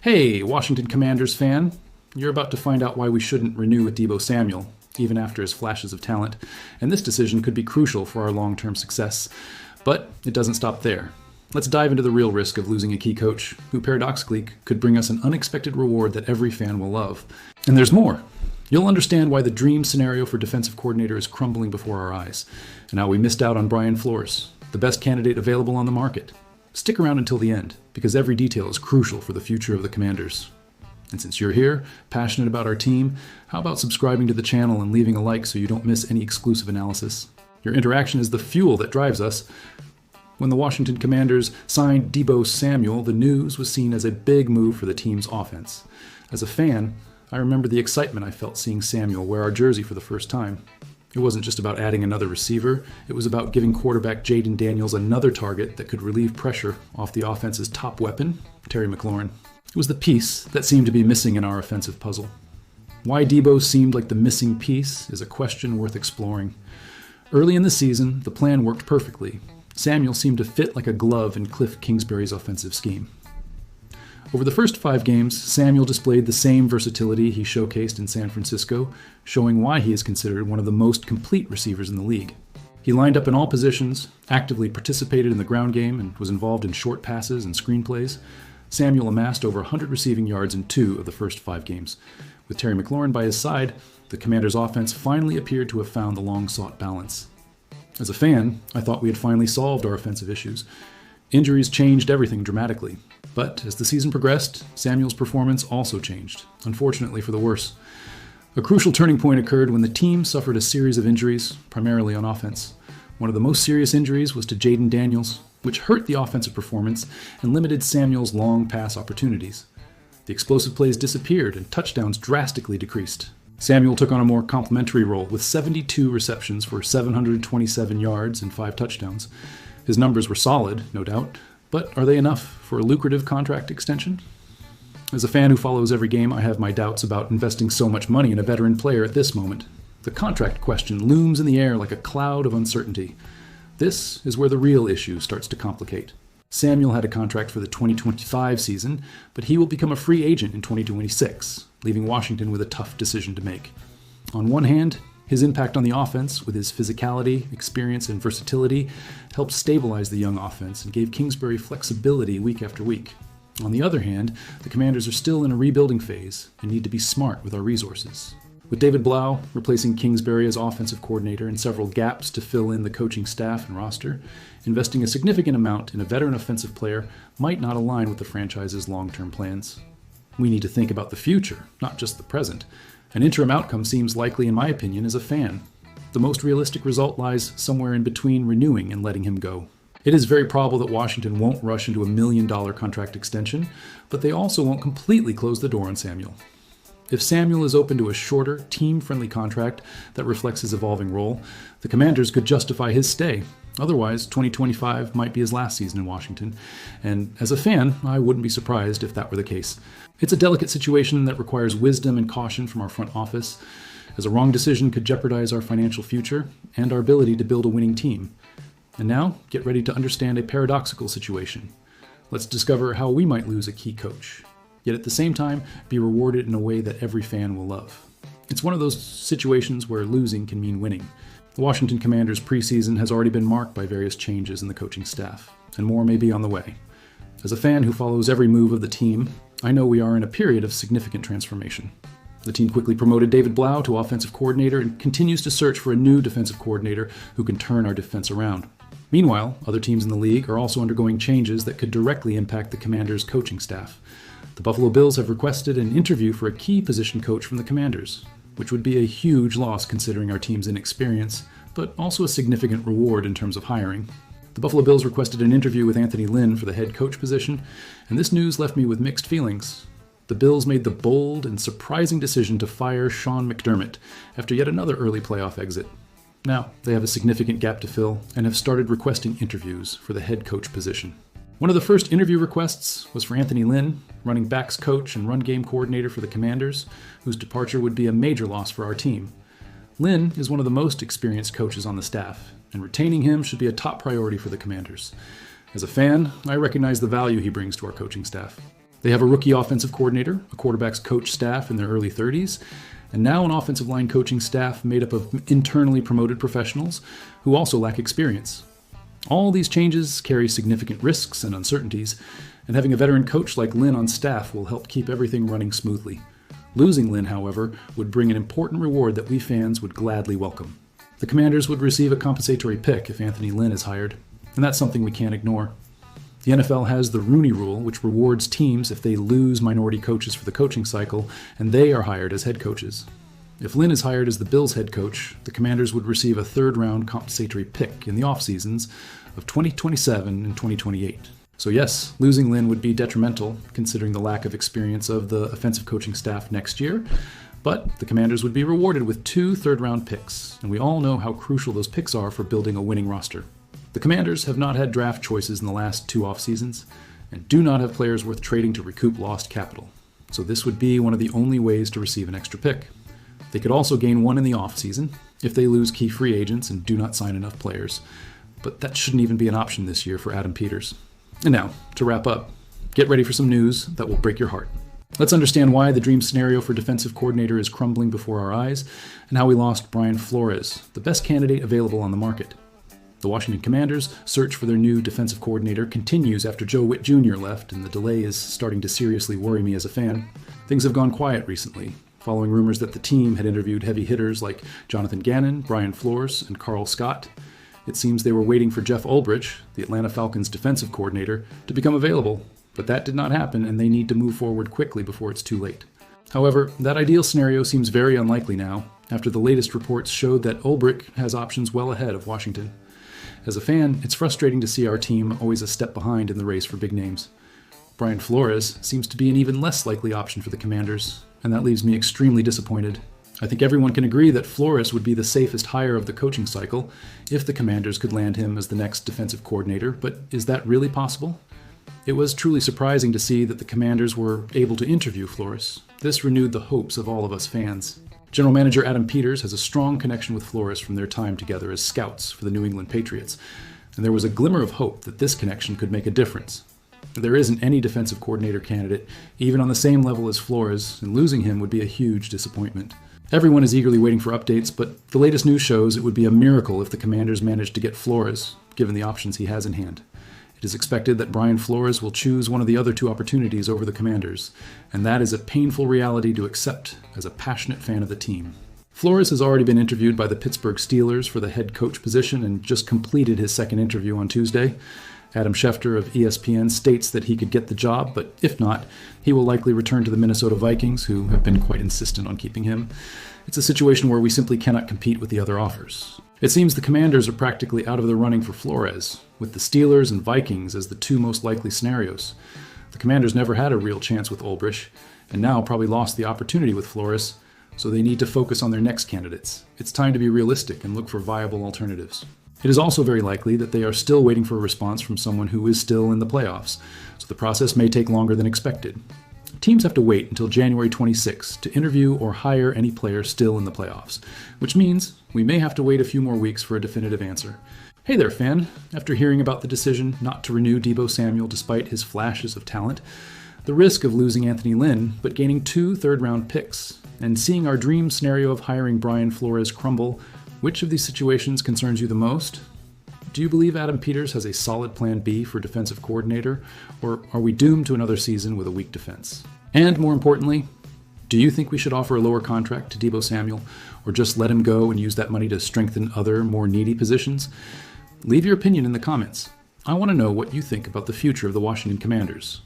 Hey, Washington Commanders fan. You're about to find out why we shouldn't renew with Deebo Samuel, even after his flashes of talent, and this decision could be crucial for our long-term success. But it doesn't stop there. Let's dive into the real risk of losing a key coach, who paradoxically could bring us an unexpected reward that every fan will love. And there's more. You'll understand why the dream scenario for defensive coordinator is crumbling before our eyes, and how we missed out on Brian Flores, the best candidate available on the market. Stick around until the end, because every detail is crucial for the future of the Commanders. And since you're here, passionate about our team, how about subscribing to the channel and leaving a like so you don't miss any exclusive analysis? Your interaction is the fuel that drives us. When the Washington Commanders signed Deebo Samuel, the news was seen as a big move for the team's offense. As a fan, I remember the excitement I felt seeing Samuel wear our jersey for the first time. It wasn't just about adding another receiver, it was about giving quarterback Jaden Daniels another target that could relieve pressure off the offense's top weapon, Terry McLaurin. It was the piece that seemed to be missing in our offensive puzzle. Why Deebo seemed like the missing piece is a question worth exploring. Early in the season, the plan worked perfectly. Samuel seemed to fit like a glove in Cliff Kingsbury's offensive scheme. Over the first 5 games, Samuel displayed the same versatility he showcased in San Francisco, showing why he is considered one of the most complete receivers in the league. He lined up in all positions, actively participated in the ground game, and was involved in short passes and screenplays. Samuel amassed over 100 receiving yards in 2 of the first 5 games. With Terry McLaurin by his side, the Commanders' offense finally appeared to have found the long-sought balance. As a fan, I thought we had finally solved our offensive issues. Injuries changed everything dramatically. But as the season progressed, Samuel's performance also changed, unfortunately for the worse. A crucial turning point occurred when the team suffered a series of injuries, primarily on offense. One of the most serious injuries was to Jaden Daniels, which hurt the offensive performance and limited Samuel's long pass opportunities. The explosive plays disappeared and touchdowns drastically decreased. Samuel took on a more complimentary role with 72 receptions for 727 yards and 5 touchdowns. His numbers were solid, no doubt, but are they enough for a lucrative contract extension? As a fan who follows every game, I have my doubts about investing so much money in a veteran player at this moment. The contract question looms in the air like a cloud of uncertainty. This is where the real issue starts to complicate. Samuel had a contract for the 2025 season, but he will become a free agent in 2026, leaving Washington with a tough decision to make. On one hand, his impact on the offense, with his physicality, experience, and versatility, helped stabilize the young offense and gave Kingsbury flexibility week after week. On the other hand, the Commanders are still in a rebuilding phase and need to be smart with our resources. With David Blau replacing Kingsbury as offensive coordinator and several gaps to fill in the coaching staff and roster, investing a significant amount in a veteran offensive player might not align with the franchise's long-term plans. We need to think about the future, not just the present. An interim outcome seems likely, in my opinion, as a fan. The most realistic result lies somewhere in between renewing and letting him go. It is very probable that Washington won't rush into a $1 million contract extension, but they also won't completely close the door on Samuel. If Samuel is open to a shorter, team-friendly contract that reflects his evolving role, the Commanders could justify his stay. Otherwise, 2025 might be his last season in Washington, and as a fan, I wouldn't be surprised if that were the case. It's a delicate situation that requires wisdom and caution from our front office, as a wrong decision could jeopardize our financial future and our ability to build a winning team. And now, get ready to understand a paradoxical situation. Let's discover how we might lose a key coach, yet at the same time be rewarded in a way that every fan will love. It's one of those situations where losing can mean winning. The Washington Commanders' preseason has already been marked by various changes in the coaching staff, and more may be on the way. As a fan who follows every move of the team, I know we are in a period of significant transformation. The team quickly promoted David Blau to offensive coordinator and continues to search for a new defensive coordinator who can turn our defense around. Meanwhile, other teams in the league are also undergoing changes that could directly impact the Commanders' coaching staff. The Buffalo Bills have requested an interview for a key position coach from the Commanders, which would be a huge loss considering our team's inexperience, but also a significant reward in terms of hiring. The Buffalo Bills requested an interview with Anthony Lynn for the head coach position, and this news left me with mixed feelings. The Bills made the bold and surprising decision to fire Sean McDermott after yet another early playoff exit. Now, they have a significant gap to fill and have started requesting interviews for the head coach position. One of the first interview requests was for Anthony Lynn, running backs coach and run game coordinator for the Commanders, whose departure would be a major loss for our team. Lynn is one of the most experienced coaches on the staff, and retaining him should be a top priority for the Commanders. As a fan, I recognize the value he brings to our coaching staff. They have a rookie offensive coordinator, a quarterback's coach staff in their early 30s, and now an offensive line coaching staff made up of internally promoted professionals who also lack experience. All these changes carry significant risks and uncertainties, and having a veteran coach like Lynn on staff will help keep everything running smoothly. Losing Lynn, however, would bring an important reward that we fans would gladly welcome. The Commanders would receive a compensatory pick if Anthony Lynn is hired, and that's something we can't ignore. The NFL has the Rooney Rule, which rewards teams if they lose minority coaches for the coaching cycle and they are hired as head coaches. If Lynn is hired as the Bills' head coach, the Commanders would receive a third-round compensatory pick in the off-seasons of 2027 and 2028. So yes, losing Lynn would be detrimental, considering the lack of experience of the offensive coaching staff next year, but the Commanders would be rewarded with 2 third-round picks, and we all know how crucial those picks are for building a winning roster. The Commanders have not had draft choices in the last 2 off-seasons, and do not have players worth trading to recoup lost capital, so this would be one of the only ways to receive an extra pick. They could also gain one in the off-season if they lose key free agents and do not sign enough players, but that shouldn't even be an option this year for Adam Peters. And now, to wrap up, get ready for some news that will break your heart. Let's understand why the dream scenario for defensive coordinator is crumbling before our eyes, and how we lost Brian Flores, the best candidate available on the market. The Washington Commanders' search for their new defensive coordinator continues after Joe Witt Jr. left, and the delay is starting to seriously worry me as a fan. Things have gone quiet recently, following rumors that the team had interviewed heavy hitters like Jonathan Gannon, Brian Flores, and Carl Scott. It seems they were waiting for Jeff Ulbrich, the Atlanta Falcons' defensive coordinator, to become available, but that did not happen, and they need to move forward quickly before it's too late. However, that ideal scenario seems very unlikely now, after the latest reports showed that Ulbrich has options well ahead of Washington. As a fan, it's frustrating to see our team always a step behind in the race for big names. Brian Flores seems to be an even less likely option for the Commanders, and that leaves me extremely disappointed. I think everyone can agree that Flores would be the safest hire of the coaching cycle if the Commanders could land him as the next defensive coordinator, but is that really possible? It was truly surprising to see that the Commanders were able to interview Flores. This renewed the hopes of all of us fans. General Manager Adam Peters has a strong connection with Flores from their time together as scouts for the New England Patriots, and there was a glimmer of hope that this connection could make a difference. There isn't any defensive coordinator candidate, even on the same level as Flores, and losing him would be a huge disappointment. Everyone is eagerly waiting for updates, but the latest news shows it would be a miracle if the Commanders managed to get Flores, given the options he has in hand. It is expected that Brian Flores will choose one of the other 2 opportunities over the Commanders, and that is a painful reality to accept as a passionate fan of the team. Flores has already been interviewed by the Pittsburgh Steelers for the head coach position and just completed his second interview on Tuesday. Adam Schefter of ESPN states that he could get the job, but if not, he will likely return to the Minnesota Vikings, who have been quite insistent on keeping him. It's a situation where we simply cannot compete with the other offers. It seems the Commanders are practically out of the running for Flores, with the Steelers and Vikings as the 2 most likely scenarios. The Commanders never had a real chance with Ulbrich, and now probably lost the opportunity with Flores, so they need to focus on their next candidates. It's time to be realistic and look for viable alternatives. It is also very likely that they are still waiting for a response from someone who is still in the playoffs, so the process may take longer than expected. Teams have to wait until January 26 to interview or hire any player still in the playoffs, which means we may have to wait a few more weeks for a definitive answer. Hey there, fan! After hearing about the decision not to renew Deebo Samuel despite his flashes of talent, the risk of losing Anthony Lynn but gaining 2 third-round picks, and seeing our dream scenario of hiring Brian Flores crumble, which of these situations concerns you the most? Do you believe Adam Peters has a solid plan B for defensive coordinator, or are we doomed to another season with a weak defense? And more importantly, do you think we should offer a lower contract to Deebo Samuel, or just let him go and use that money to strengthen other, more needy positions? Leave your opinion in the comments. I want to know what you think about the future of the Washington Commanders.